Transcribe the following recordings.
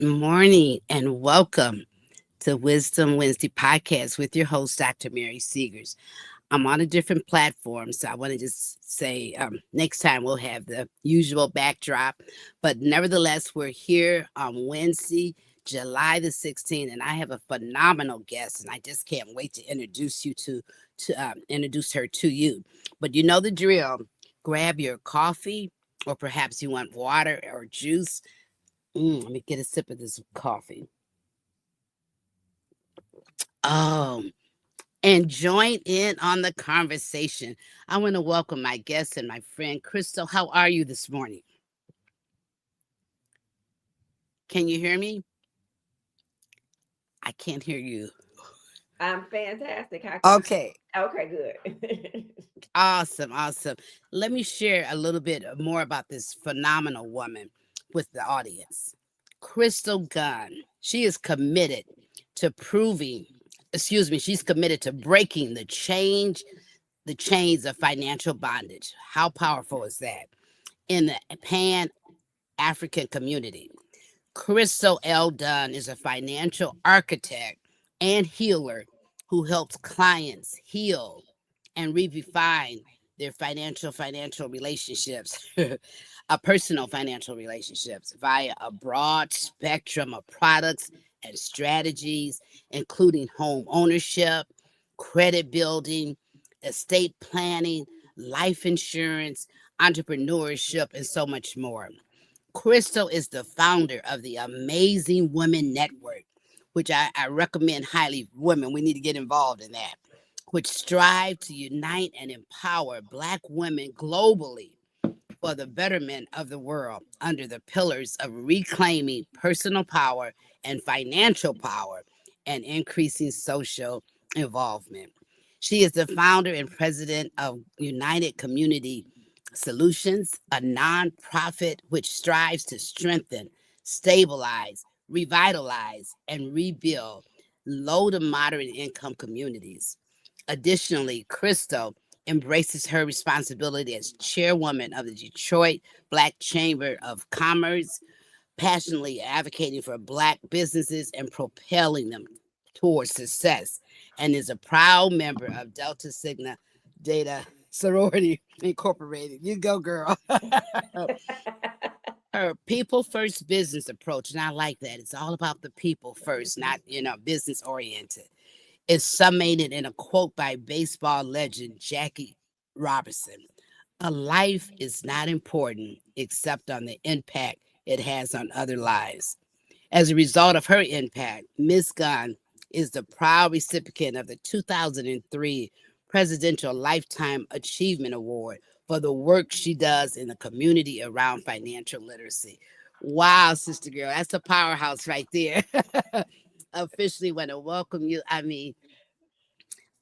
morning and welcome to Wisdom Wednesday podcast with your host, Dr. Mary Seegers. I'm on a different platform, so I want to just say next time we'll have the usual backdrop. But nevertheless, we're here on Wednesday, July the 16th, and I have a phenomenal guest, and I just can't wait to introduce introduce her to you. But you know the drill. Grab your coffee, or perhaps you want water or juice. Let me get a sip of this coffee. Oh, and join in on the conversation. I want to welcome my guest and my friend, Crystal. How are you this morning? Can you hear me? I can't hear you. I'm fantastic. How can Okay, I? Okay, good. awesome, awesome. Let me share a little bit more about this phenomenal woman with the audience. Crystal Gunn. She is committed to proving, she's committed to breaking the chains of financial bondage. How powerful is that? In the Pan African community. Crystal L. Dunn is a financial architect and healer who helps clients heal and redefine their financial relationships, personal financial relationships via a broad spectrum of products and strategies, including home ownership, credit building, estate planning, life insurance, entrepreneurship, and so much more. Crystal is the founder of the Amazing Women Network, which I recommend highly. Women, we need to get involved in that, which strive to unite and empower Black women globally for the betterment of the world under the pillars of reclaiming personal power and financial power and increasing social involvement. She is the founder and president of United Community Solutions, a nonprofit which strives to strengthen, stabilize, revitalize, and rebuild low to moderate income communities. Additionally, Crystal embraces her responsibility as chairwoman of the Detroit Black Chamber of Commerce, passionately advocating for Black businesses and propelling them towards success, and is a proud member of Delta Sigma Data Sorority Incorporated. You go, girl. Her people first business approach, and I like that. It's all about the people first, not business oriented. Is summated in a quote by baseball legend Jackie Robinson. A life is not important except on the impact it has on other lives. As a result of her impact, Ms. Gunn is the proud recipient of the 2003 Presidential Lifetime Achievement Award for the work she does in the community around financial literacy. Wow, sister girl, that's a powerhouse right there. Officially want to welcome you. I mean,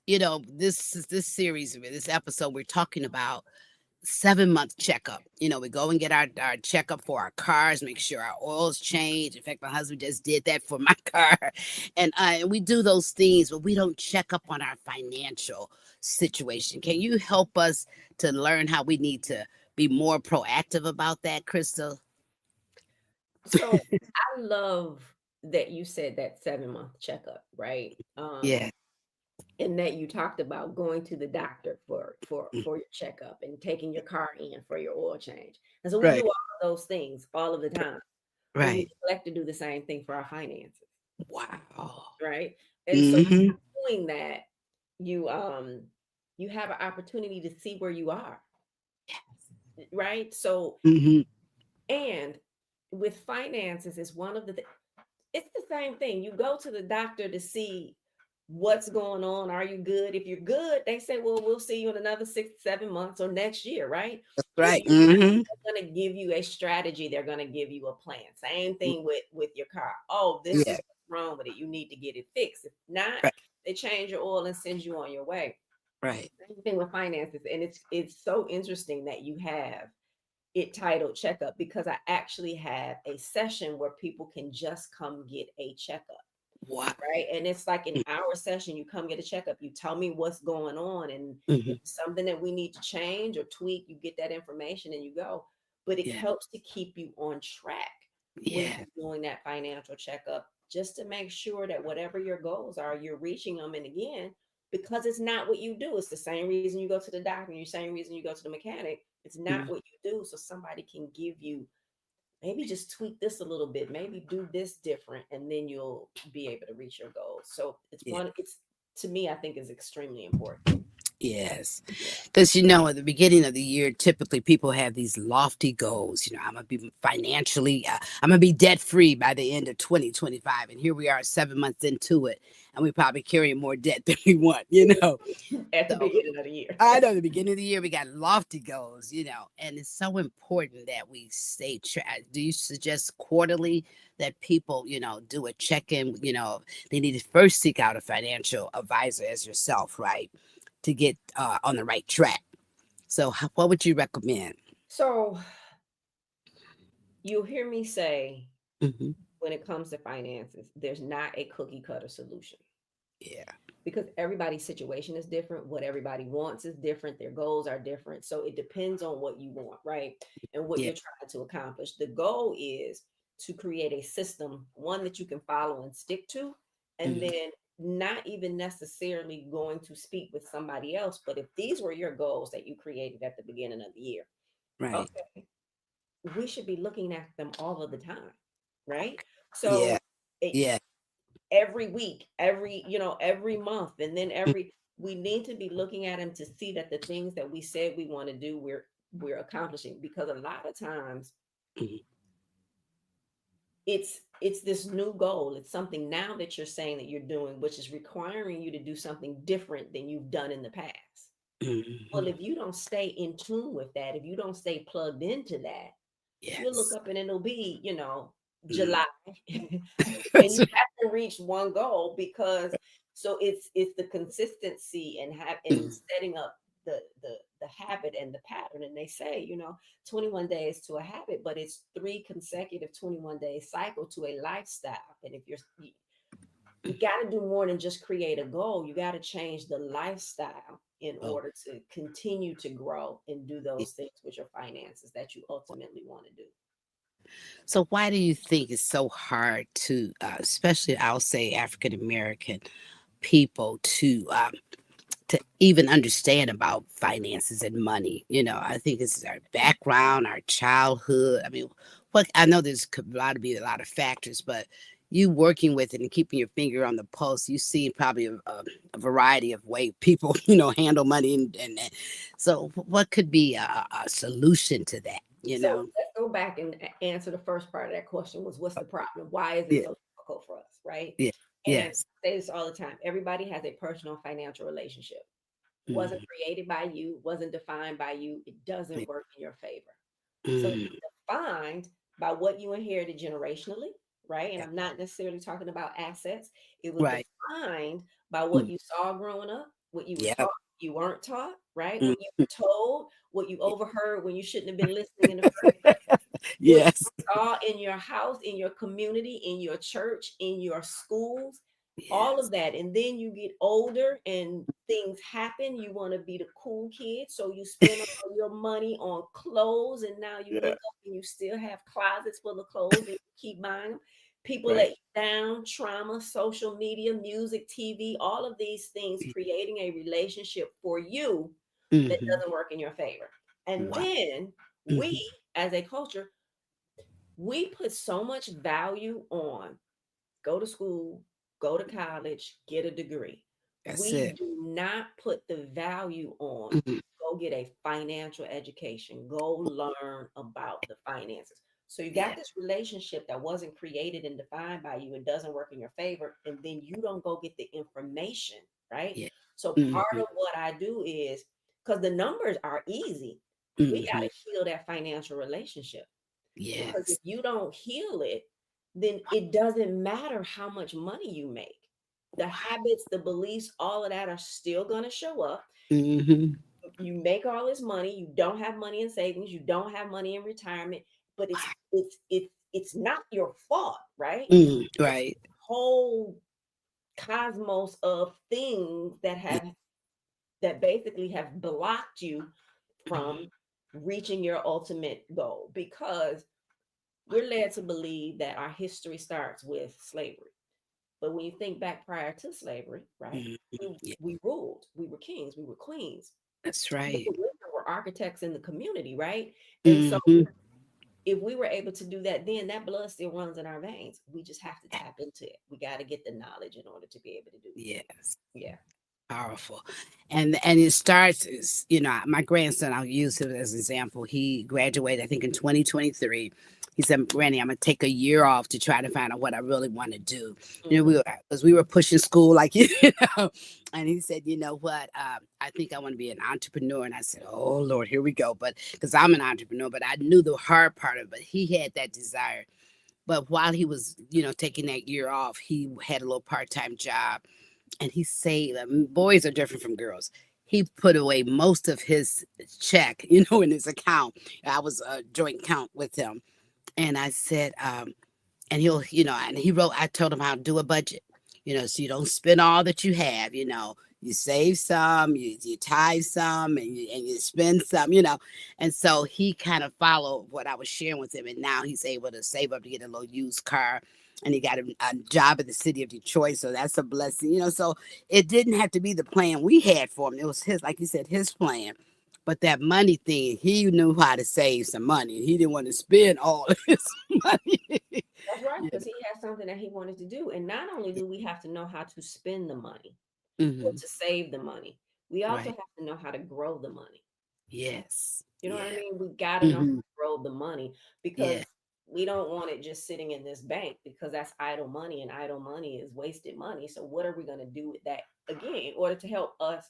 this series, this episode, we're talking about 7 month checkup. We go and get our checkup for our cars, make sure our oil's changed. In fact, my husband just did that for my car. And we do those things, but we don't check up on our financial situation. Can you help us to learn how we need to be more proactive about that, Crystal? So I love that you said that 7 month checkup, right? Yeah. And that you talked about going to the doctor for your checkup and taking your car in for your oil change. And so we do Right. all of those things all of the time, but we Right. neglect to do the same thing for our finances, Wow. right? And so Hmm. doing that, you um you have an opportunity to see where you are, right? So Hmm. and with finances is one of the it's the same thing. You go to the doctor to see what's going on. Are you good? If you're good, they say, well, we'll see you in another 6 7 months or next year, right? That's If right. you're Hmm. going to give you a strategy, they're going to give you a plan. Same thing with your car. Oh, this Yeah. is what's wrong with it. You need to get it fixed. If not, Right. they change your oil and send you on your way. Right. Same thing with finances. And it's so interesting that you have it titled checkup because I actually have a session where people can just come get a checkup, Wow. right? And it's like an hour session. You come get a checkup, you tell me what's going on, and if Hmm. it's something that we need to change or tweak, you get that information and you go. But it Yeah. helps to keep you on track. when Yeah. you're doing that financial checkup, just to make sure that whatever your goals are, you're reaching them. And again, because it's not what you do, it's the same reason you go to the doctor and the same reason you go to the mechanic. It's not Mm, what you do. So somebody can give you, maybe just tweak this a little bit, maybe do this different, and then you'll be able to reach your goals. So yeah. it's to me, I think is extremely important. Yes. Yeah. Because, at the beginning of the year, typically people have these lofty goals. I'm going to be financially, I'm going to be debt free by the end of 2025. And here we are 7 months into it. And we probably carry more debt than we want. At the So beginning of the year. I know the beginning of the year we got lofty goals, and it's so important that we stay track. Do you suggest quarterly that people, do a check-in? They need to first seek out a financial advisor as yourself, right, to get on the right track. So, what would you recommend? So you'll hear me say, Hmm. when it comes to finances, there's not a cookie cutter solution, Yeah. because everybody's situation is different. What everybody wants is different. Their goals are different. So it depends on what you want, right? And what Yeah. you're trying to accomplish. The goal is to create a system, one that you can follow and stick to, and Hmm. then not even necessarily going to speak with somebody else. But if these were your goals that you created at the beginning of the year, Right. okay, we should be looking at them all of the time, right? Yeah. So it, Yeah. every week, every month, and then we need to be looking at them to see that the things that we said we want to do, we're accomplishing. Because a lot of times Mhm. it's this new goal. It's something now that you're saying that you're doing, which is requiring you to do something different than you've done in the past. Well, Mhm. if you don't stay in tune with that, if you don't stay plugged into that, you'll look Yes. up and it'll be, Mhm. July, and you haven't reached one goal. Because so it's the consistency and have and Mhm. setting up the habit and the pattern. And they say, 21 days to a habit, but it's three consecutive 21-day cycle to a lifestyle. And if you got to do more than just create a goal. You got to change the lifestyle in Oh, order to continue to grow and do yeah. those things with your finances that you ultimately want to do. So why do you think it's so hard to, especially I'll say African American people, to even understand about finances and money? I think it's our background, our childhood. I mean, what I know there's a lot of factors, but you working with it and keeping your finger on the pulse, you see probably a variety of way people, handle money, and so what could be a solution to that? You So know? let's go back and answer the first part of that question, was what's Uh, the problem? Why is it Yeah, so difficult for us, right? yeah, And yes. I say this all the time. Everybody has a personal financial relationship. Wasn't Mhm. created by you, wasn't defined by you. It Yeah. doesn't work in your favor. So Mm, it's defined by what you inherited generationally, right? And yeah. I'm not necessarily talking about assets. It was Right. defined by what Mm, you saw growing up, what you were yeah. taught, you weren't taught, right? Mm, What you were told, what you overheard when you shouldn't have been listening in the first place, what you yes. saw in your house, in your community, in your church, in your schools, all Yes. of that. And then you get older and things happen. You want to be the cool kid. So you spend all your money on clothes. And now you Yeah. look up and you still have closets full of clothes and you keep buying them. People let Right. you down, trauma, social media, music, TV, all of these things creating a relationship for you that Mm-hmm. doesn't work in your favor. And Wow. then we, Hmm. as a culture, we put so much value on go to school, go to college, get a degree. That's We it. do not put the value on Mhm. go get a financial education, go learn about the finances. So you got Yeah. this relationship that wasn't created and defined by you. It doesn't work in your favor. And then you don't go get the information, right? Yeah. So part Hmm. of what I do is because the numbers are easy, we got Hmm. to heal that financial relationship. Because if Yes. you don't heal it, then it doesn't matter how much money you make. The Wow. habits, the beliefs, all of that are still going to show up. Hmm. You make all this money, you don't have money in savings, you don't have money in retirement, but it's not your fault, right? Mm, It's right. a whole cosmos of things Yeah. that basically have blocked you Mhm. from reaching your ultimate goal. Because we're led to believe that our history starts with slavery. But when you think back prior to slavery, right, Mhm. Yeah, we ruled, we were kings, we were queens. that's The right. women were architects in the community, right? And so Hmm. if we were able to do that, then that blood still runs in our veins. We just have to tap into it. We got to get the knowledge in order to be able to do it. Yes. Yeah. Powerful. And it starts is, my grandson, I'll use him as an example. He graduated, I think, in 2023. He said, Granny, I'm gonna take a year off to try to find out what I really want to do. Hmm. Because we were pushing school like know. And he said, you know what? I think I want to be an entrepreneur. And I said, oh Lord, here we go. But because I'm an entrepreneur, but I knew the hard part of it. But he had that desire. But while he was, taking that year off, he had a little part-time job and he saved. Boys are different from girls. He put away most of his check, in his account. I was a joint account with him, and I said, and and he wrote. I told him how to do a budget, so you don't spend all that you have. You save some, you tithe some, and you spend some, and so he kind of followed what I was sharing with him, and now he's able to save up to get a little used car, and he got a job at the city of Detroit, so that's a blessing, So it didn't have to be the plan we had for him; it was his, like you said, his plan. But that money thing, he knew how to save some money. He didn't want to spend all of his money. That's right, you because he had something that he wanted to do. And not only know. do we have to know how to spend the money or Hmm. to save the money, we also Right. have to know how to grow the money. Yes. You know what I Yeah. mean? We got to know how Hmm. to grow the money Yeah. because we don't want it just sitting in this bank because that's idle money and idle money is wasted money. So what are we going to do with that again in order to help us,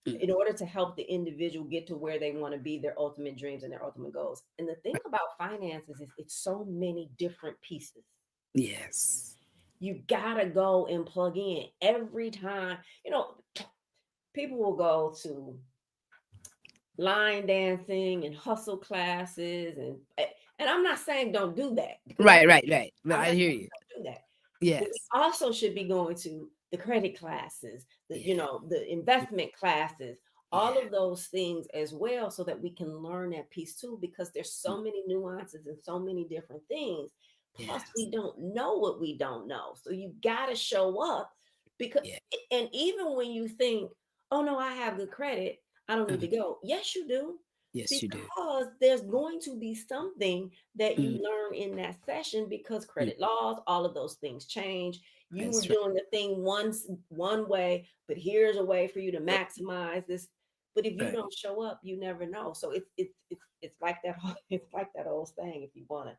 Mm. in order to help the individual get to where they want to be, their ultimate dreams and their ultimate goals? And the thing about finances is it's so many different pieces. Yes. You got to go and plug in every time. People will go to line dancing and hustle classes and I'm not saying don't do that because Right. Right. Right. But I'm I not hear saying you. don't do that. But we Yes. also should be going to the credit classes, Yeah. the investment classes, all Yeah. of those things as well so that we can learn that piece too because there's Mm. so many nuances and so many different things. Plus Yes. we don't know what we don't know. So you got to show up because Yeah. and even when you think, "Oh no, I have good credit, I don't need Uh, to go." Yes, you do. yes, you do. Because there's going to be something that you Mm. learn in that session because Mm. credit laws, all of those things change. You were That's right. doing the thing once one way, but here's a way for you to maximize this. But if you Right. don't show up, you never know. So it's like that it's like that old saying, if you want to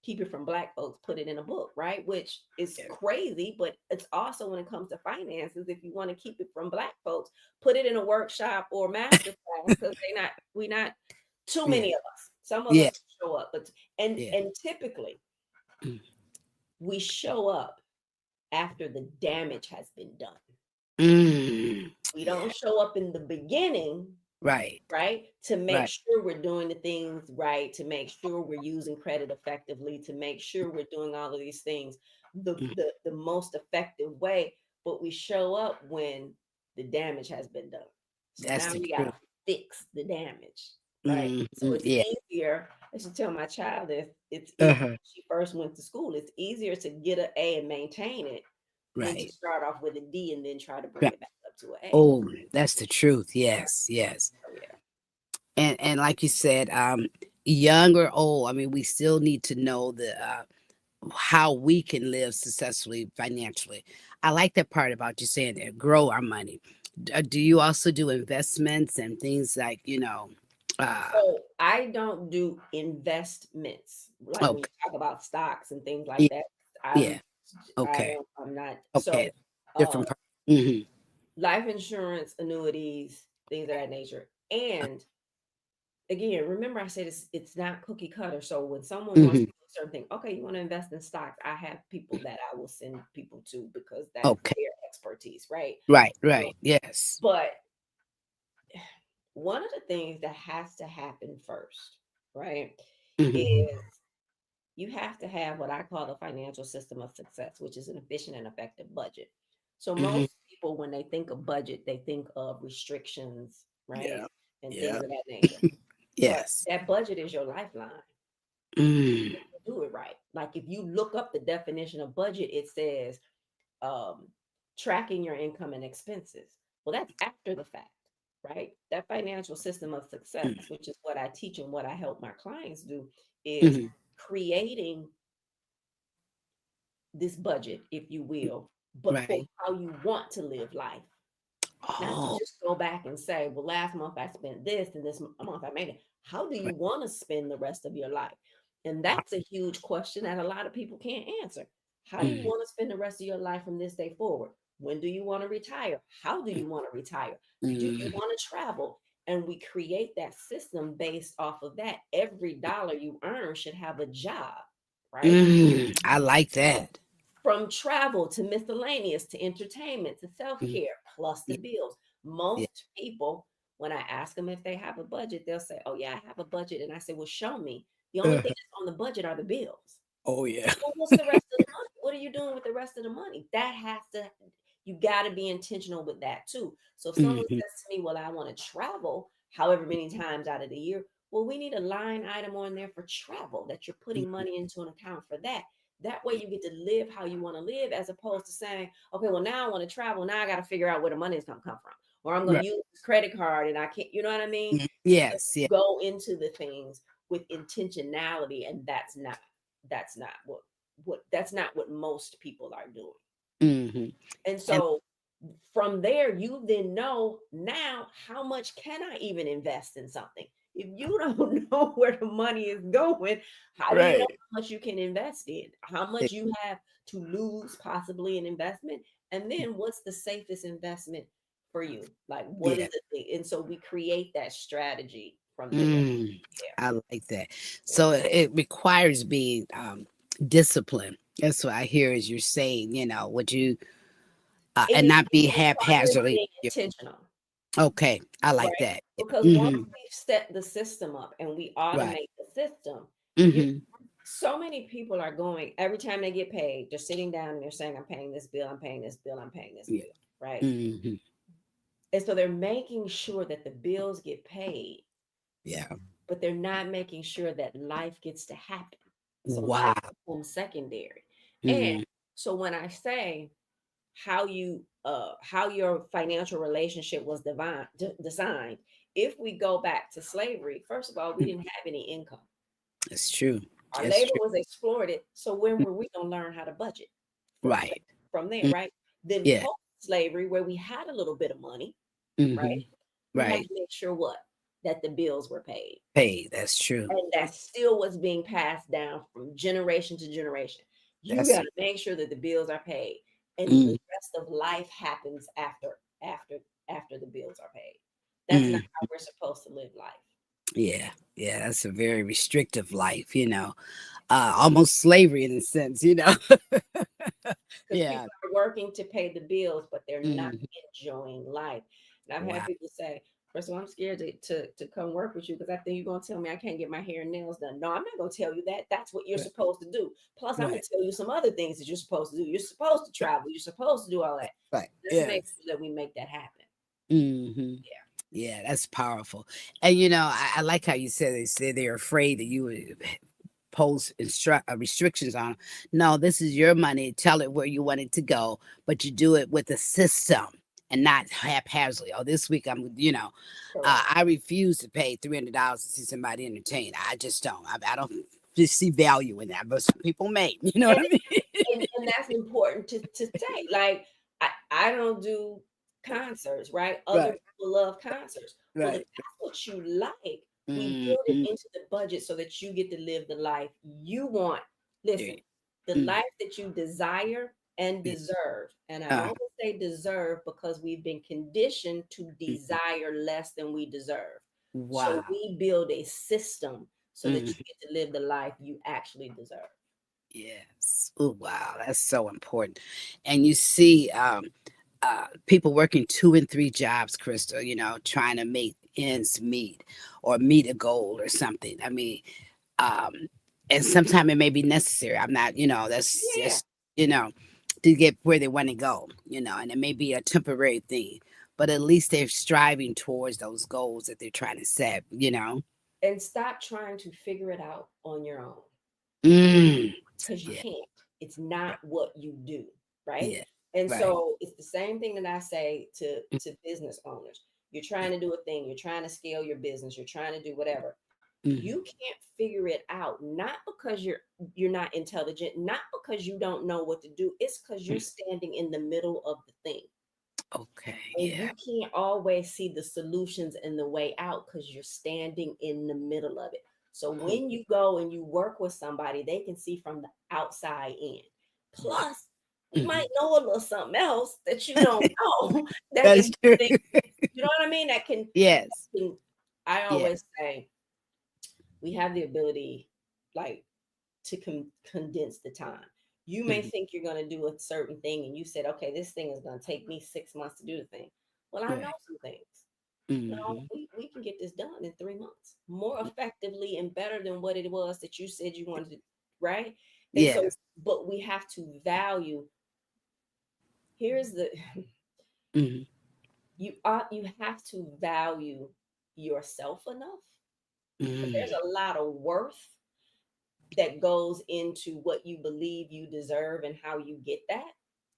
keep it from black folks, put it in a book, right? Which is Yeah. crazy, but it's also when it comes to finances, if you want to keep it from black folks, put it in a workshop or master class because we not too Yeah. many of us. Some of Yeah. us show up, but and Yeah. and typically Mm. we show up after the damage has been done. Mm. We Yeah. don't show up in the beginning, Right. right? To make Right. sure we're doing the things right, to make sure we're using credit effectively, to make sure we're doing all of these things Mm. the most effective way. But we show up when the damage has been done. So That's now the we truth. gotta fix the damage, right? Mm. So Mm. it's Yeah. easier. I should tell my child this. It's easier. Uh-huh. She first went to school. It's easier to get an A and maintain it than to Right. start off with a D and then try to bring Right. it back up to an A. Oh, that's the truth. Yes. Yes. So yeah. And like you said, young or old, I mean, we still need to know how we can live successfully financially. I like that part about you saying that grow our money. Do you also do investments and things like uh So I don't do investments like when you okay, talk about stocks and things like yeah, that. yeah, I'm okay, I'm not okay, so uh different part. Hmm. life insurance, annuities, things of that nature. And again, remember I said it's not cookie cutter. So when someone wants Hmm. to do a certain thing, okay, you want to invest in stocks, I have people that I will send people to because that's Okay, their expertise, right? right, Um, right, yes. But one of the things that has to happen first, right, Hmm. is you have to have what I call the financial system of success, which is an efficient and effective budget. So Hmm. most people, when they think of budget, they think of restrictions, right, Yeah, and things yeah, of that nature. But yes. that budget is your lifeline. Mm. do it right. Like if you look up the definition of budget, it says um, tracking your income and expenses. Well, that's after the fact, right? That financial system of success, Mm, which is what I teach and what I help my clients do, is mhm. creating this budget, if you will, but for Right. how you want to live life. Not to Oh, just go back and say, well, last month I spent this and this month I made it. How do you right. want to spend the rest of your life? And Wow. that's a huge question that a lot of people can't answer. How do you Mm, want to spend the rest of your life from this day forward? When do you want to retire? How do mm, you want to retire? Do you mm, want to travel? And we create that system based off of that. Every dollar you earn should have a job, right? I like that. From travel to miscellaneous to entertainment to self Mm, care, plus the yeah, bills. yeah. Most people, when I ask them if they have a budget, they'll say, "Oh, yeah, I have a budget." And I say, "Well, show me." The only thing that's on the budget are the bills. Oh, yeah. Well, what's the rest of the money? What are you doing with the rest of the money? That has to, you got to be intentional with that too. So if someone Mhm, says to me, well, I want to travel however many times out of the year, well, we need a line item on there for travel that you're putting mhm, money into an account for that. That way you get to live how you want to live as opposed to saying, okay, well, now I want to travel. Now I got to figure out where the money is going to come from. Or I'm going right. to use this credit card and I can't, you know what I mean? So Yes, yeah. go into the things with intentionality, and that's not what most people are doing. Mhm. And And so from there, you then know now how much can I even invest in something? If you don't know where the money is going, how do you know right. how much you can invest in? How much you have to lose possibly in investment? And then what's the safest investment for you? Like what Yeah. is the thing? And so we create that strategy from there. Mm, Yeah. I like that. Yeah. So it requires being disciplined. That's what I hear as you're saying, would you and It not be requires haphazardly. being intentional. Okay, I like Right? that. Because once Mm-hmm. we've set the system up and we Right. automate the system, you Mm-hmm. so many people are going every time they get paid, they're sitting down and they're saying, I'm paying this bill, I'm paying this bill, I'm paying this Yeah. bill, right? Mm-hmm. And so they're making sure that the bills get paid, Yeah. but they're not making sure that life gets to happen. So life Wow. becomes secondary. And Mm, so when I say how your financial relationship was designed, if we go back to slavery, first of all, we didn't have any income. that's true. Our That's labor true. was exploited. So when Mm, were we gonna learn how to budget from right. from there, Mm, right? Then yeah. post slavery, where we had a little bit of money, right? Mm-hmm. We had Right. to make sure what, that the bills were paid. Hey, that's true. And that still was being passed down from generation to generation. You That's got to make sure that the bills are paid, and the mm, rest of life happens after after the bills are paid. That's not mm, how we're supposed to live life. yeah. Yeah. That's a very restrictive life. Almost slavery in a sense. Because Yeah. people are working to pay the bills, but they're not Mhm. enjoying life. And I've had Wow. people say, first of all, I'm scared to come work with you because I think you're going to tell me I can't get my hair and nails done. No, I'm not going to tell you that. That's what you're Right. supposed to do. Plus, I'm going Right. to tell you some other things that you're supposed to do. You're supposed to travel. You're supposed to do all that. Right. Let's make Yes. sure that we make that happen. Hmm. Yeah. Yeah, that's powerful. And I like how you said they say they're afraid that you would pose restrictions on 'em. No, this is your money. Tell it where you want it to go, but you do it with a system and not haphazardly. Oh, this week Correct. I refuse to pay $300 to see somebody entertain. I just don't. I don't just see value in that, but some people may. You know what And I mean? and that's important to say. Like I don't do concerts, right? Other Right. people love concerts. Well, if Right. that's what you like, we build it Hmm. into the budget so that you get to live the life you want. Listen, the Mm, life that you desire and yeah. deserve. And I Uh, only say deserve because we've been conditioned to mhm. desire less than we deserve. So Wow. we build a system so that you Mhm. get to live the life you actually deserve. Yes. Oh, wow. That's so important. And you see people working two and three jobs, Crystal, trying to make ends meet or meet a goal or something. I mean, um, and sometimes it may be necessary. I'm not, that's Yeah. just, you know, to get where they want to go, and it may be a temporary thing, but at least they're striving towards those goals that they're trying to set. And stop trying to figure it out on your own. Mm. because you Yeah. can't. It's not Right. what you do, right? Yeah. And Right. so it's the same thing that I say to business owners. You're trying Yeah. to do a thing, you're trying to scale your business, you're trying to do whatever. You Mm. can't figure it out, not because you're not intelligent, not because you don't know what to do. It's because you're Mm. standing in the middle of the thing. Okay. And Yeah. you can't always see the solutions and the way out because you're standing in the middle of it. So Oh, when you go and you work with somebody, they can see from the outside in. wow. Plus, we Hmm. might know a little something else that you don't know that That's can, true. you know what I mean? Yes. I Yeah. always say we have the ability, like, to condense the time. You may Mhm. think you're going to do a certain thing, and you said, okay, this thing is going to take me 6 months to do the thing. Well, I know Right. some things. No, Hmm. we can get this done in 3 months more effectively and better than what it was that you said you wanted to, right? And so, Yes. but we have to value. Here's the Hmm. you have to value yourself enough because there's Mm. a lot of worth that goes into what you believe you deserve and how you get that,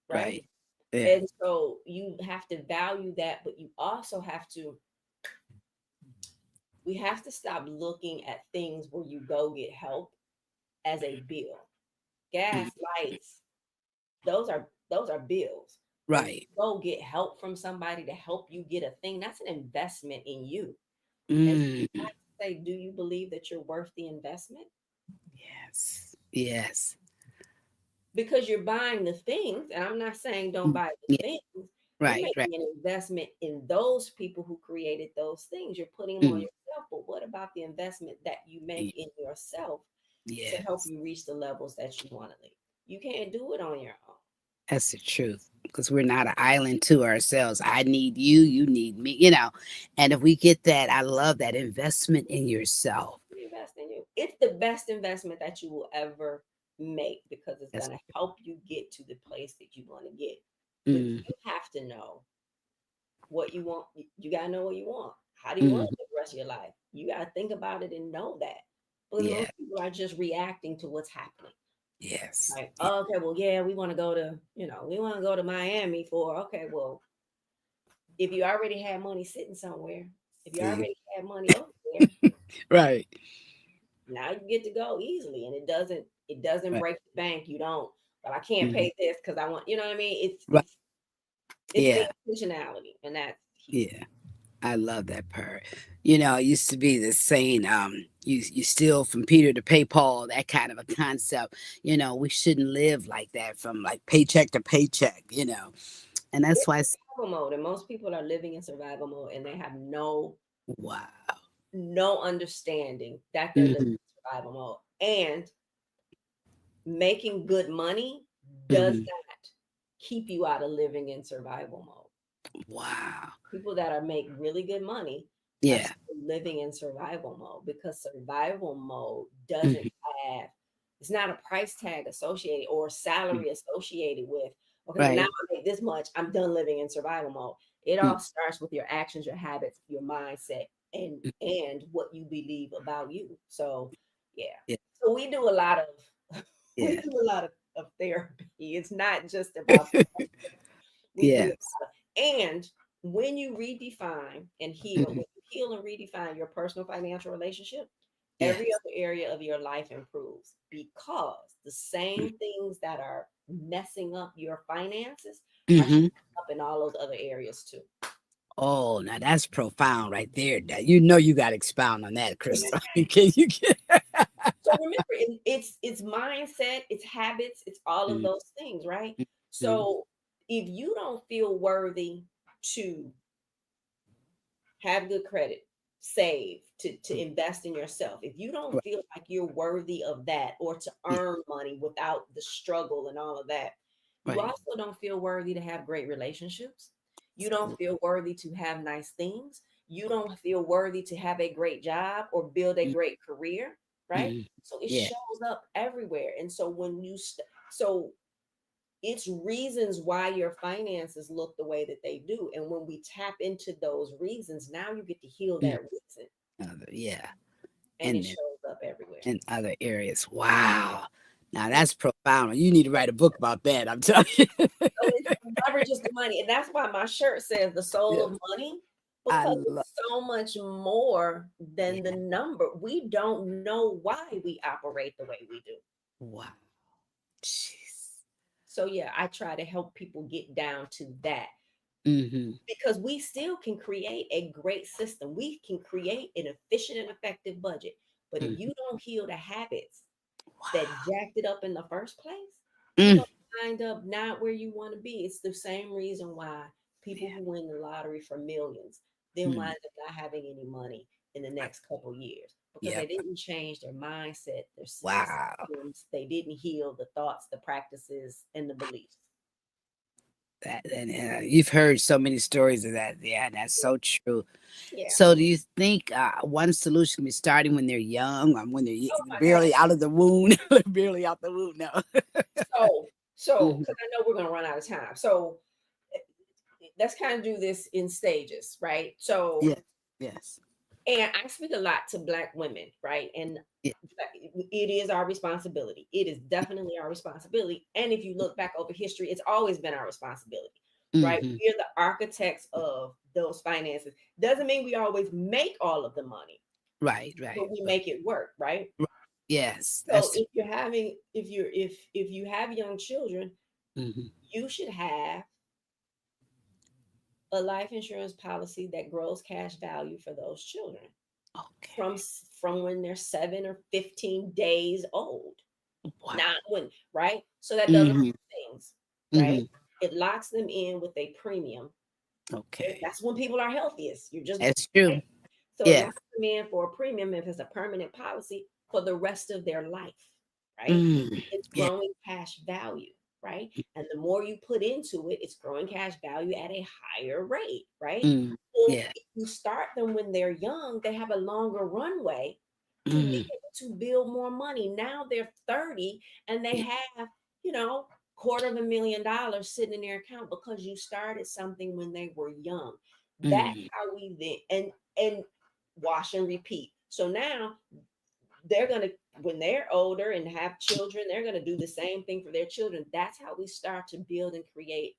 right? Right. Yeah. And so you have to value that, but you also have to, we have to stop looking at things where you go get help as a bill. Mm. Gas, lights, those are bills. When you Right. go get help from somebody to help you get a thing, that's an investment in you. And so you Mm. have to say, do you believe that you're worth the investment? Yes. Yes. Because you're buying the things, and I'm not saying don't Mm. buy the Yeah. things. You're Right. Right. making an investment in those people who created those things. You're putting them on Mm. yourself. But what about the investment that you make Y- in yourself to help Yes. you reach the levels that you want to leave? You can't do it on your own. That's the truth. Because we're not an island to ourselves. I need you. You need me. You know. And if we get that, I love that investment in yourself. You invest in you. It's the best investment that you will ever make because it's That's. going to help you get to the place that you want to get. But Mm. you have to know what you want. You got to know what you want. How do you want Mm. to live the rest of your life? You got to think about it and know that. Because Yeah. most people are just reacting to what's happening. Yes. Like, oh, okay, well, yeah, we want to go to, we want to go to Miami for, okay, well, if you already had money sitting somewhere, if you See. already had money over there, Right. now you get to go easily, and it doesn't Right. break the bank. You don't, but I can't Mhm. pay this because I want, you know what I mean? It's Right. it's it's the Yeah. intentionality, and that's huge. Yeah. I love that part. You know, it used to be the saying, you steal from Peter to pay Paul, that kind of a concept. You know, we shouldn't live like that from like paycheck to paycheck, you know. And that's It's why survival mode, and most people are living in survival mode, and they have wow. no understanding that they're living Hmm. in survival mode. And making good money does Hmm. not keep you out of living in survival mode. Wow. People that are make really good money are Yeah. still living in survival mode because survival mode doesn't Hmm. have, it's not a price tag associated or salary associated with, okay, well, now Right. I make this much, I'm done living in survival mode. It Mm. all starts with your actions, your habits, your mindset, and what you believe about you. So yeah. Yeah. So we do a lot of we Yeah. do a lot of therapy. It's not just about we do a Yes. lot of, and when you redefine and heal, Hmm. when you heal and redefine your personal financial relationship, every Yes. other area of your life improves because the same things that are messing up your finances are Hmm. showing up in all those other areas too. Oh, now that's profound right there. Now, you know you got to expound on that, Crystal. Can you get? So remember, it's mindset, it's habits, it's all of Mhm. those things, right? Mhm. So if you don't feel worthy to have good credit, save, to invest in yourself, if you don't Right. feel like you're worthy of that or to Yeah. earn money without the struggle and all of that, you Right. also don't feel worthy to have great relationships. You don't feel worthy to have nice things. You don't feel worthy to have a great job or build a great career, right? Mhm. So it Yeah. shows up everywhere. And so so it's reasons why your finances look the way that they do. And when we tap into those reasons, now you get to heal Mm. that reason. Yeah. And it And then shows up everywhere. in other areas. Wow. Now that's profound. You need to write a book about that. I'm telling you. So it's never just the money. And that's why my shirt says the soul Yeah. of money, I because love. it's so much more than the Yeah. number. We don't know why we operate the way we do. Wow. Jeez. So yeah, I try to help people get down to that, Mm-hmm. because we still can create a great system. We can create an efficient and effective budget. But if Mm-hmm. you don't heal the habits that Wow. jacked it up in the first place, you're Mm. going to wind up not where you want to be. It's the same reason why people Yeah. who win the lottery for millions then Mm. wind up not having any money in the next couple years, because they Yep. didn't change their mindset, the Wow. systems. They didn't heal the thoughts, the practices, and the beliefs. That and you've heard so many stories of that. Yeah, that's so true. Yeah. So, do you think one solution can be starting when they're young, or when they're Oh my God. barely out of the womb, barely out the womb? No. So, Mhm. because I know we're going to run out of time. So, eh, let's kind of do this in stages, right? So, Yes. Yes. and I speak a lot to Black women, right? And Yeah. it is our responsibility. It is definitely our responsibility. And if you look back over history, it's always been our responsibility, right? Hmm. We're the architects of those finances. Doesn't mean we always make all of the money, Right. Right. but we Right. make it work, right? Right. Yes. So That's. if you're having, if you have young children, Hmm. you should have a life insurance policy that grows cash value for those children from Okay. from when they're 7 or 15 days old. Wow. Not when, right? So that does a Hmm. few things, right? Hmm. It locks them in with a premium. Okay. That's when people are healthiest. You're just That's right. true. So it Yeah. locks them in for a premium if it's a permanent policy for the rest of their life, right? Mm. It's Yeah. growing cash value, right? And the more you put into it, it's growing cash value at a higher rate, right? Mm. So Yeah. if you start them when they're young, they have a longer runway to be Mm. able to build more money. Now they're 30 and they Yeah. have, you know, $250,000 sitting in their account because you started something when they were young. That's Mm. how we then and wash and repeat. So now they're gonna, when they're older and have children, they're gonna do the same thing for their children. That's how we start to build and create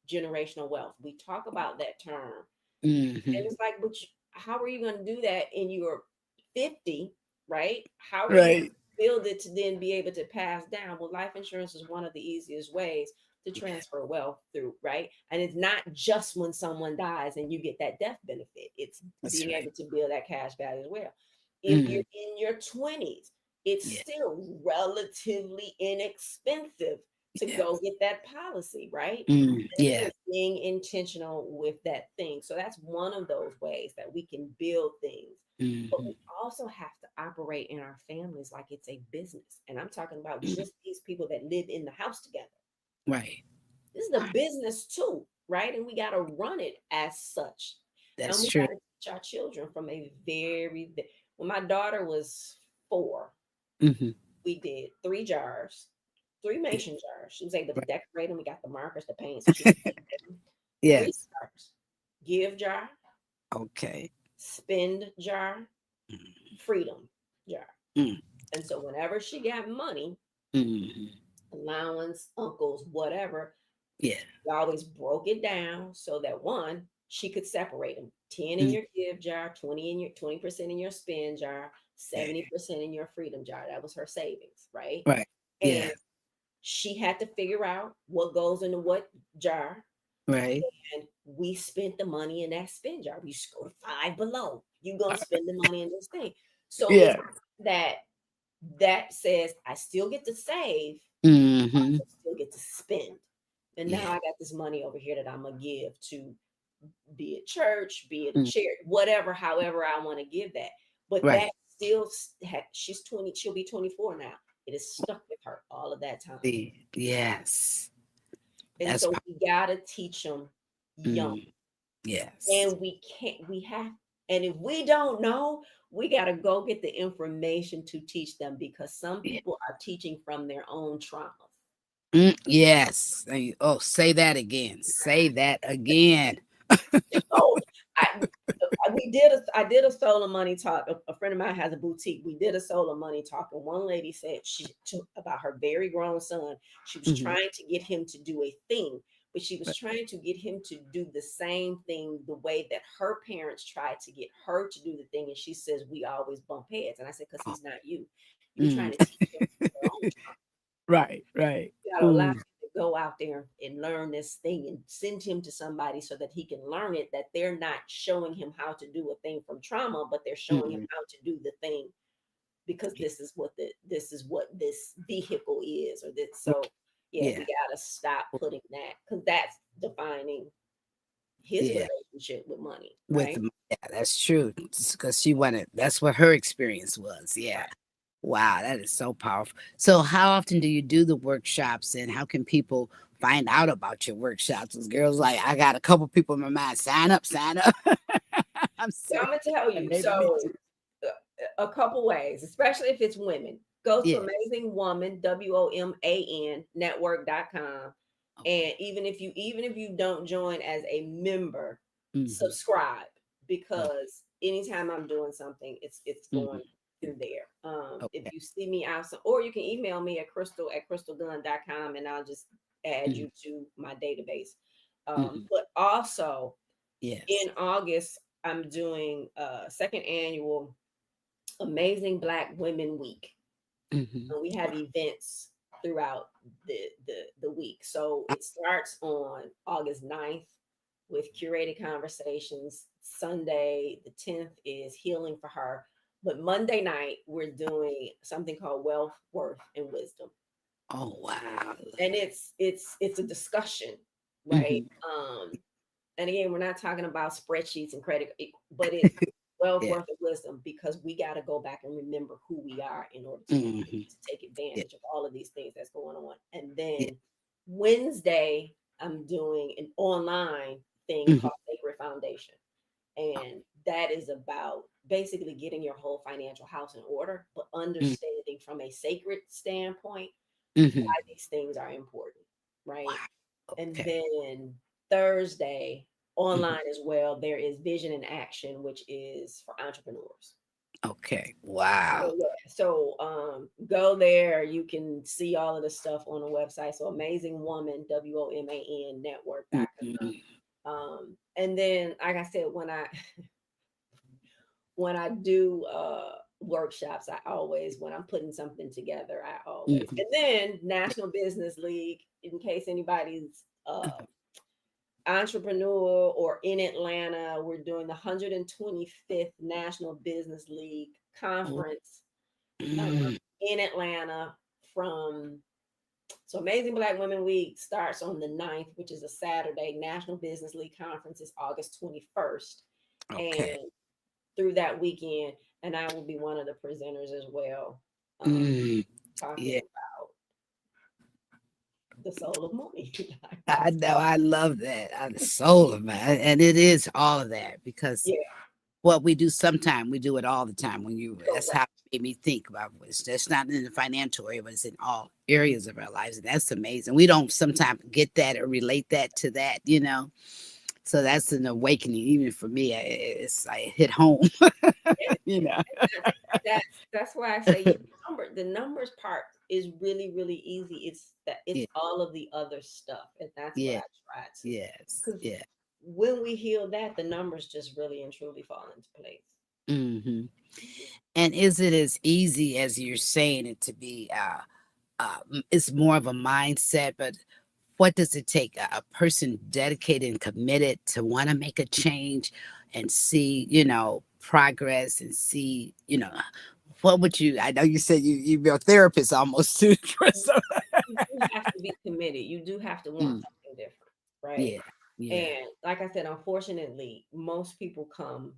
generational wealth. We talk about that term, and Hmm. it's like, but how are you going to do that in your 50, right? How are you going Right. to build it to then be able to pass down? Well, life insurance is one of the easiest ways to Yeah. transfer wealth through, right? And it's not just when someone dies and you get that death benefit, it's That's being right. able to build that cash value as well. If you're Hmm. in your 20s, it's Yeah. still relatively inexpensive to Yeah. go get that policy, right? Mm. Again, Yeah. being intentional with that thing. So that's one of those ways that we can build things. But Hmm. we also have to operate in our families like it's a business. And I'm talking about Mm. just these people that live in the house together. Right. This is a business too, right? And we got to run it as such. And That's we true. got to teach our children from when my daughter was 4, Hmm. we did 3 jars, three Yeah. mason jars. She was able to Right. decorate them. We got the markers, the paint, so she could paint them. Three Yes. jars: give jar, Okay. spend jar, freedom jar. Mm. And so whenever she got money, Hmm. allowance, uncles, whatever, Yeah. we always broke it down so that one, she could separate them. 10 in Mm. your give jar, 20 in your 20% in your spend jar, Yeah. 70% in your freedom jar. That was her savings, right? Right. And Yeah. she had to figure out what goes into what jar. Right. And we spent the money in that spend jar. We just go to Five Below. You're gonna spend the money in this thing. So it's Yeah. that that says I still get to save, Hmm. I still get to spend. And now Yeah. I got this money over here that I'm gonna give to, be it church, be it a Mm. charity, whatever, however I want to give that. But that Right. still, she's 20, she'll be 24 now. It is stuck with her all of that time. Yes. And That's so we gotta teach them young. mm. Yes. And we can't, we have, and if we don't know, we got to go get the information to teach them, because some Yeah. people are teaching from their own traumas. Mm. Yes. Oh, say that again. Say that again. Oh, I I did a solar money talk. A friend of mine has a boutique. We did a solar money talk, and one lady said about her very grown son. She was Mhm. trying to get him to do a thing, but she was trying to get him to do the same thing the way that her parents tried to get her to do the thing. And she says we always bump heads. And I said, because Oh, he's not you. You're trying to mm. teach him their own. Right, right. You got to allow him Mm. to go out there and learn this thing and send him to somebody so that he can learn it, that they're not showing him how to do a thing from trauma, but they're showing him Mm. how to do the thing because this is what this vehicle is, or this. So yeah, we Yeah, got to stop putting that, because that's defining his yeah. relationship with money, With right? the, yeah, that's true. Because she wanted. That's what her experience was. Yeah. Right. Wow, that is so powerful. So, how often do you do the workshops, and how can people find out about your workshops? Because girls, like, I got a couple people in my mind. Sign up, sign up. I'm So serious, I'm gonna tell and you. maybe me So too. a couple ways, especially if it's women. Go to Yeah. Amazing Woman, WOMAN network.com. Okay. And even if you don't join as a member, Hmm. subscribe, Oh. because anytime I'm doing something, it's Hmm. going through there. If Okay. you see me out, or you can email me at crystal@crystalgunn.com, and I'll just add Hmm. you to my database. Hmm. But also Yes. in August, I'm doing a second annual Amazing Black Women Week. Hmm. And we have events throughout the week. So it starts on August 9th with curated conversations. Sunday, the 10th, is healing for her. But Monday night, we're doing something called Wealth, Worth, and Wisdom. Oh wow. And it's a discussion, right? Hmm. And again, we're not talking about spreadsheets and credit, but it's wealth, Yeah. worth, of wisdom, because we got to go back and remember who we are in order to be able Hmm. to take Yeah. advantage of all of these things that's going on. And Yeah. then Wednesday, I'm doing an online thing Hmm. called Sacred Foundation. And that is about basically getting your whole financial house in order, but understanding from a sacred standpoint Hmm. why these things are important, right? Wow. And Okay. then Thursday, Hmm. online as well, there is Vision in Action, which is for entrepreneurs. Okay. Wow. So yeah, so go there. You can see all of the stuff on the website. So Amazing Woman, WOMAN Hmm. network.com. And then, like I said, when I do workshops, I always, when I'm putting something together, I always, Hmm. and then National Business League, in case anybody's entrepreneur or in Atlanta, we're doing the 125th National Business League conference Mm. in Atlanta from, so Amazing Black Women Week starts on the 9th, which is a Saturday. National Business League conference is August 21st. Okay. And through that weekend, and I will be one of the presenters as well, Mm. talking Yeah. about the soul of money. I know. I love that. I'm the soul of man, and it is all of that because Yeah, what we do sometimes we do it all the time. When you that's correct. how it made me think about it. That's not in the financial area, but it's in all areas of our lives, and that's amazing. We don't sometimes get that or relate that to that, you know. So that's an awakening, even for me. It's like it hit home, you know. That's why I say you the numbers part is really really easy. It's that it's Yeah. all of the other stuff, and that's what Yeah. I try to, Yes. because Yeah. when we heal that, the numbers just really and truly fall into place. Hmm. And is it as easy as you're saying it to be? It's more of a mindset, but what does it take? A person dedicated and committed to want to make a change and see, progress and see, what would you? I know you said you're a therapist almost too, You so. do have to be committed. You do have to want Mm, something different, right? yeah, yeah, And like I said, unfortunately, most people come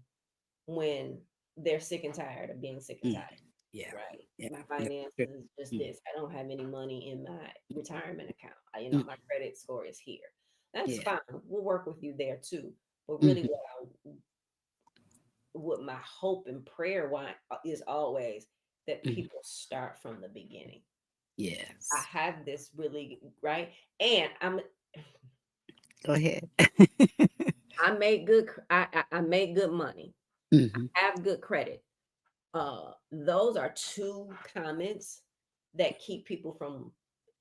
when they're sick and tired of being sick and mm, tired, yeah, right? yeah, My yeah. finances Sure. is just Mm, this. I don't have any money in my retirement account. mm, My credit score is here. That's yeah. fine. We'll work with you there too. But really, Hmm. what my hope and prayer is always that Hmm. people start from the beginning. I Yes. have this really right, and Go ahead. I made good. I made good money. Hmm. Have good credit. Those are two comments that keep people from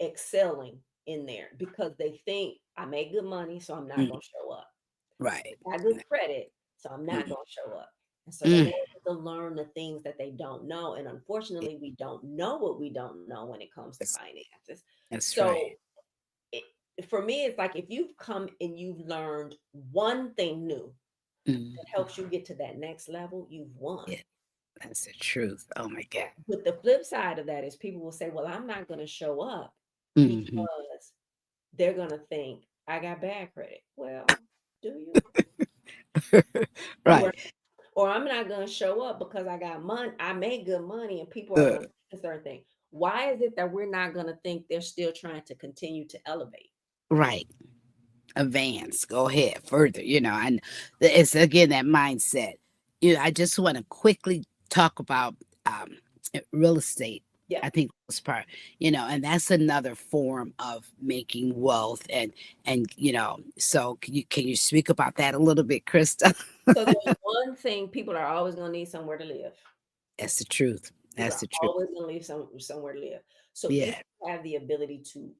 excelling in there because they think I made good money, so I'm not Mm, going to show up. right. I got good credit, so I'm not Mm, going to show up. And so they mm, want to learn the things that they don't know. And yeah, unfortunately, we don't know what we don't know when it comes to that's, finances. that's So right. it, for me, it's like if you've come and you've learned one thing new that Mm, helps you get to that next level, you've won. yeah, that's the truth. Oh my God. But the flip side of that is people will say, well, I'm not going to show up Hmm. because they're going to think I got bad credit. Well, do you? Right. Or I'm not going to show up because I got money. I make good money and people are Uh, going to think a certain thing. Why is it that we're not going to think they're still trying to continue to elevate? right. Advance. Go ahead further. And it's again that mindset. I just want to quickly talk about real estate. I Yep. think this part, and that's another form of making wealth, so can you speak about that a little bit, Krista? So there's one thing people are always going to need somewhere to live. That's the truth. People That's are the truth. always going to leave somewhere to live. So if Yeah. you have the ability to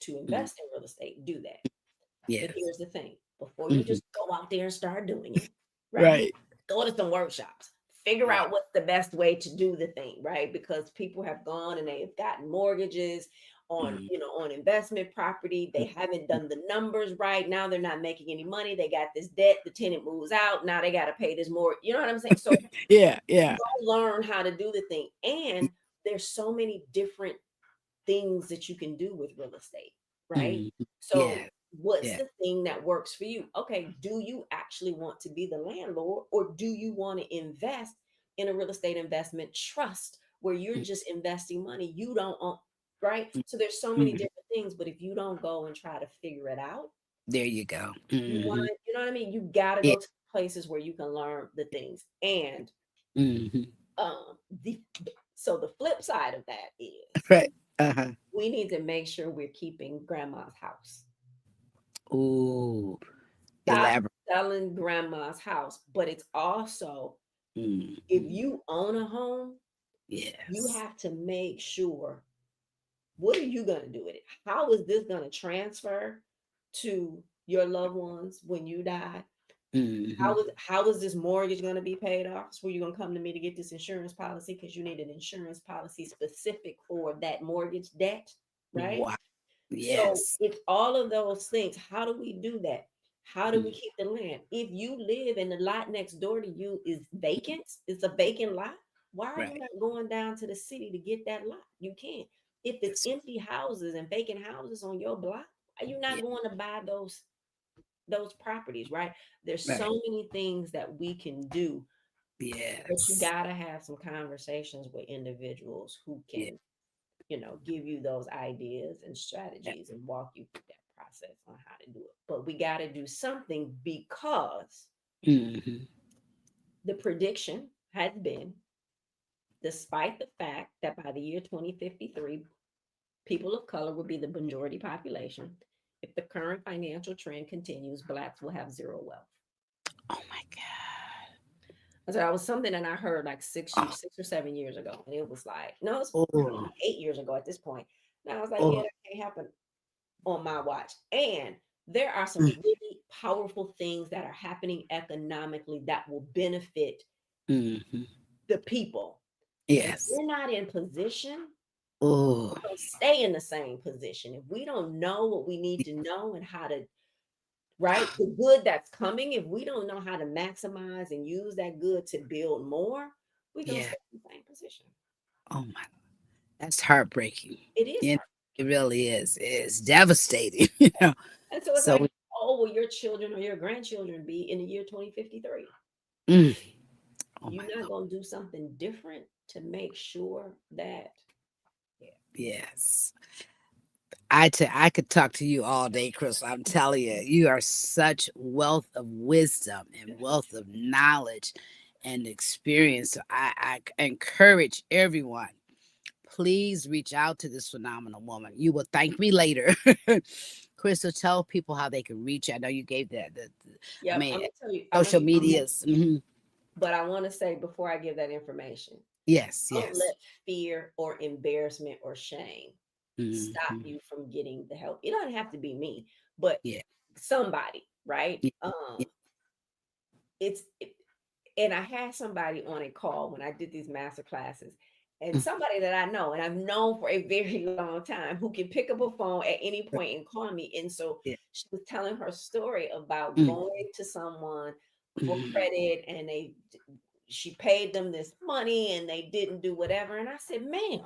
Mm, invest in real estate, do that. But yes. here's the thing, before you Hmm. just go out there and start doing it, right? Right. Go to some workshops, figure Right. out what's the best way to do the thing, right? Because people have gone and they've gotten mortgages on, Mm, on investment property. They mm, haven't mm. done the numbers right. Now they're not making any money. They got this debt. The tenant moves out. Now they got to pay this more. You know what I'm saying? So Yeah. Yeah. learn how to do the thing. And there's so many different things that you can do with real estate, right? Mm, So, yeah. what's Yeah. the thing that works for you? Okay, do you actually want to be the landlord or do you want to invest in a real estate investment trust where you're Mm, just investing money? You don't own, right? mm, So, there's so many mm. different things, but if you don't go and try to figure it out, There you go. you want Hmm. to, you know what I mean? You got to Yeah. go to places where you can learn the things. And Hmm. the so the flip side of that is Right. Uh-huh. we need to make sure we're keeping grandma's house. Ooh, Stop elaborate. selling grandma's house. But it's also, if Mhm. you own a home, you Yes. have to make sure what are you going to do with it? How is this going to transfer to your loved ones when you die? Mhm. How is this mortgage going to be paid off? So you're going to come to me to get this insurance policy because you need an insurance policy specific for that mortgage debt, right? Wow. So Yes. it's all of those things. How do we do that? How do we Mm, keep the land? If you live and the lot next door to you is vacant, it's a vacant lot, why are you right. not going down to the city to get that lot? You can't. If it's That's empty houses and vacant houses on your block, are you not yeah. going to buy those properties, right? There's so Right. many things that we can do, but you Yes. gotta have some conversations with individuals who Yeah. can give you those ideas and Yeah. strategies and walk you through that process on how to do it. But we got to do something because Mhm. the prediction has been, despite the fact that by the year 2053, people of color will be the majority population. If the current financial trend continues, blacks will have zero wealth. Oh my God. So that was something that I heard like Oh. 6 or 7 years ago. And it was like, no, it's probably Oh. 8 years ago at this point. And I was like, yeah, Oh. that can't happen on my watch. And there are some Mm, really powerful things that are happening economically that will benefit mhm. the people. And if Yes. we're not in position, Oh. we'll stay in the same position. If we don't know what we need to know and how to, right, the good that's coming, if we don't know how to maximize and use that good to build more, we're going to Yeah. stay in the same position. Oh my. That's heartbreaking. It is Yeah. hard. It really is. It's devastating. And so it's So. like, oh, will your children or your grandchildren be in the year 2053? Mm, oh You're my not Lord. going to do something different to make sure that, yeah. Yes. I could talk to you all day, Chris. I'm telling you, you are such wealth of wisdom and wealth of knowledge and experience. So I encourage everyone, please reach out to this phenomenal woman. You will thank me later. Crystal, tell people how they can reach you. I know you gave I Yep, mean, I'm gonna tell you. I'm gonna social give you, medias. but I want to say before I give that information, Yes, don't yes. let fear or embarrassment or shame stop Hmm. you from getting the help. It doesn't have to be me, but Yeah, somebody, right? yeah, yeah. It's it, and I had somebody on a call when I did these master classes, and Mm, somebody that I know and I've known for a very long time who can pick up a phone at any point and call me. And so yeah. she was telling her story about Mm, going to someone for mhm. credit, and she paid them this money and they didn't do whatever. And I said, ma'am,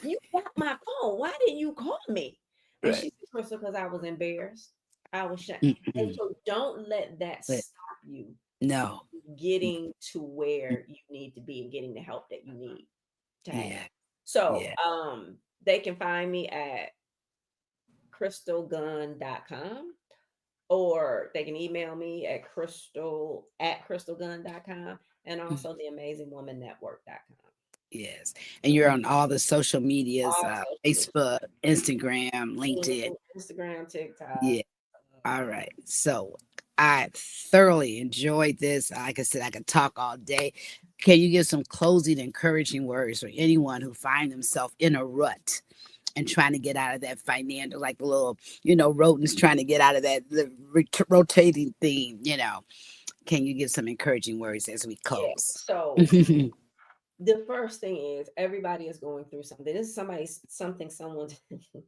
you got my phone. Why didn't you call me? And she Right. said, Crystal, because I was embarrassed. I was shy. And Mm-mm. so don't let that But stop you no. getting to Mm, where you need to be and getting the help that you need to have. yeah, So yeah. they can find me at crystalgunn.com, or they can email me at crystalgunn.com, and Mm, also theamazingwomannetwork.com. yes. And you're on all the social medias, All social media. Facebook, Instagram, LinkedIn. Instagram, TikTok. Yeah. All right. So I thoroughly enjoyed this. Like I said, I could talk all day. Can you give some closing, encouraging words for anyone who find themselves in a rut and trying to get out of that financial, like the little, rodents trying to get out of that rotating theme? Can you give some encouraging words as we Yeah. close? So the first thing is everybody is going through something. This is something someone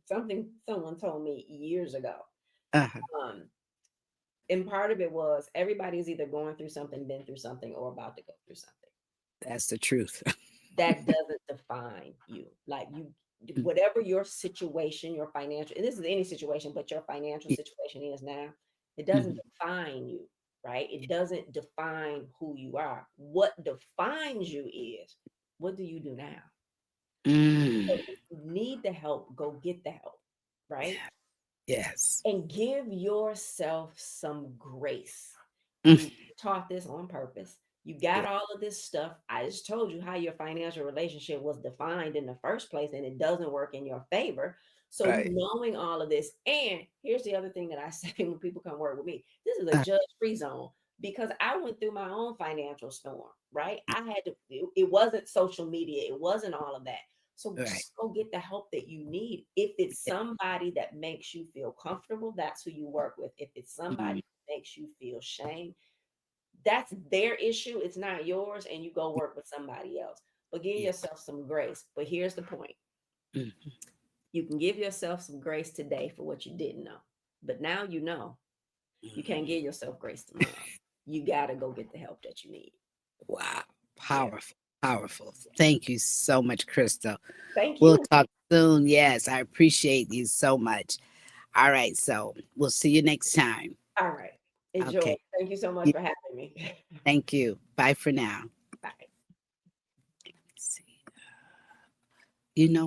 something someone told me years ago. Uh-huh. Um, and part of it was everybody is either going through something, been through something, or about to go through something. That's the truth. That doesn't define you. Like you, whatever your situation, your financial, and this is any situation, but your financial Yeah. situation is now, it doesn't Mhm. define you, right? It doesn't define who you are. What defines you is what do you do now? So Mm. if you need the help, go get the help, right? Yeah. Yes. And give yourself some grace. Mm. You taught this on purpose. You Yeah. got all of this stuff. I just told you how your financial relationship was defined in the first place, and it doesn't work in your favor. So, you Right. knowing all of this, and here's the other thing that I say when people come work with me, this is a Uh, judge free zone because I went through my own financial storm, right? It wasn't social media, it wasn't all of that. So right. just go get the help that you need. If it's Yeah. somebody that makes you feel comfortable, that's who you work with. If it's Mhm. somebody that makes you feel shame, that's their issue. It's not yours, and you go work with somebody else. But give Yeah. yourself some grace. But here's the point: Mm. you can give yourself some grace today for what you didn't know. But now you know you can't Mm. give yourself grace tomorrow. You got to go get the help that you need. Wow. Yeah. Powerful. Powerful. Thank you so much, Crystal. Thank We'll you. talk soon. Yes, I appreciate you so much. All right. So we'll see you next time. All right. Enjoy. Okay. Thank you so much Yeah, for having me. thank you. Bye for now. Bye. See. You know,